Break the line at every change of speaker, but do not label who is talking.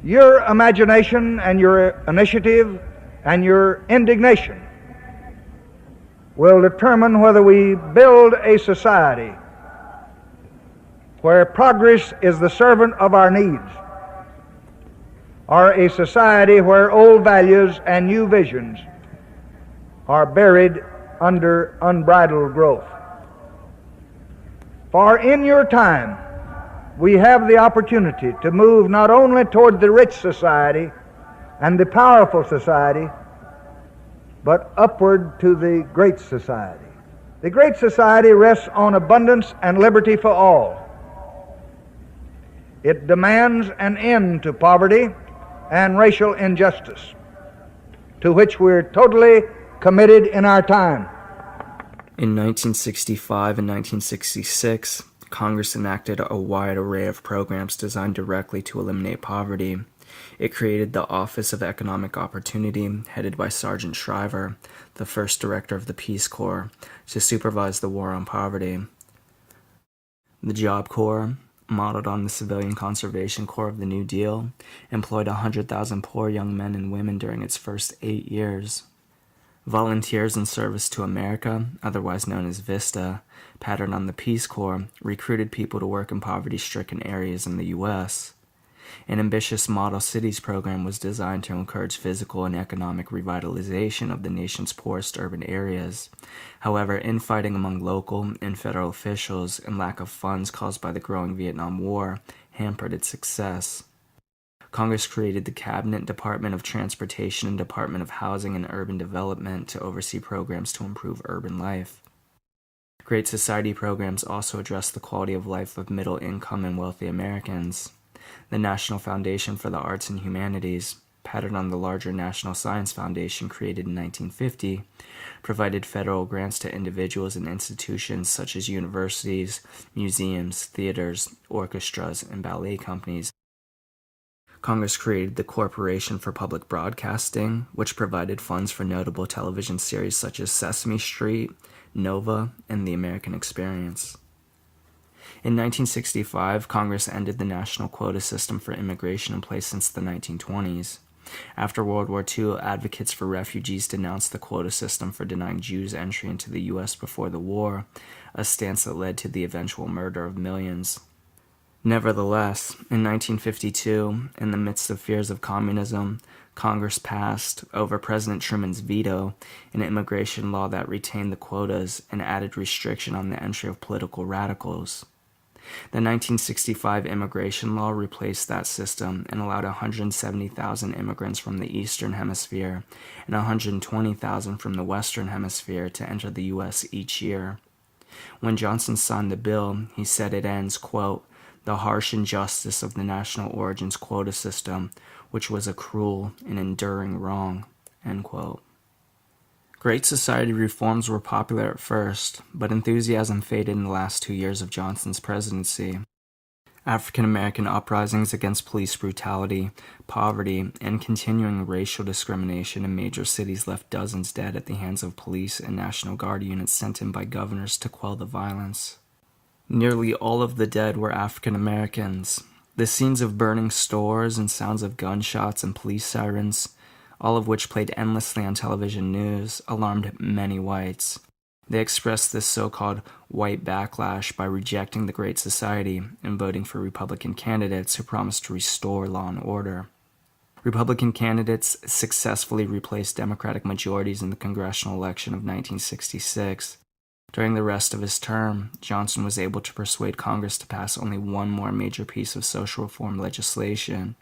Your imagination and your initiative and your indignation will determine whether we build a society where progress is the servant of our needs, or a society where old values and new visions are buried under unbridled growth. For in your time, we have the opportunity to move not only toward the rich society and the powerful society, but upward to the great society. The great society rests on abundance and liberty for all. It demands an end to poverty and racial injustice, to which we're totally committed in our time.
In 1965 and 1966, Congress enacted a wide array of programs designed directly to eliminate poverty. It created the Office of Economic Opportunity, headed by Sergeant Shriver, the first director of the Peace Corps, to supervise the war on poverty. The Job Corps, modeled on the Civilian Conservation Corps of the New Deal, employed 100,000 poor young men and women during its first 8 years. Volunteers in Service to America, otherwise known as VISTA, patterned on the Peace Corps, recruited people to work in poverty-stricken areas in the U.S. An ambitious Model Cities program was designed to encourage physical and economic revitalization of the nation's poorest urban areas. However, infighting among local and federal officials and lack of funds caused by the growing Vietnam War hampered its success. Congress created the Cabinet Department of Transportation and Department of Housing and Urban Development to oversee programs to improve urban life. Great Society programs also address the quality of life of middle-income and wealthy Americans. The National Foundation for the Arts and Humanities, patterned on the larger National Science Foundation created in 1950, provided federal grants to individuals and institutions such as universities, museums, theaters, orchestras, and ballet companies. Congress created the Corporation for Public Broadcasting, which provided funds for notable television series such as Sesame Street, Nova, and The American Experience. In 1965, Congress ended the national quota system for immigration in place since the 1920s. After World War II, advocates for refugees denounced the quota system for denying Jews entry into the U.S. before the war, a stance that led to the eventual murder of millions. Nevertheless, in 1952, in the midst of fears of communism, Congress passed, over President Truman's veto, an immigration law that retained the quotas and added restriction on the entry of political radicals. The 1965 immigration law replaced that system and allowed 170,000 immigrants from the Eastern Hemisphere and 120,000 from the Western Hemisphere to enter the U.S. each year. When Johnson signed the bill, he said it ends, quote, "the harsh injustice of the national origins quota system, which was a cruel and enduring wrong," end quote. Great Society reforms were popular at first, but enthusiasm faded in the last 2 years of Johnson's presidency. African American uprisings against police brutality, poverty, and continuing racial discrimination in major cities left dozens dead at the hands of police and National Guard units sent in by governors to quell the violence. Nearly all of the dead were African Americans. The scenes of burning stores and sounds of gunshots and police sirens, all of which played endlessly on television news, alarmed many whites. They expressed this so-called white backlash by rejecting the Great Society and voting for Republican candidates who promised to restore law and order. Republican candidates successfully replaced Democratic majorities in the congressional election of 1966. During the rest of his term, Johnson was able to persuade Congress to pass only one more major piece of social reform legislation.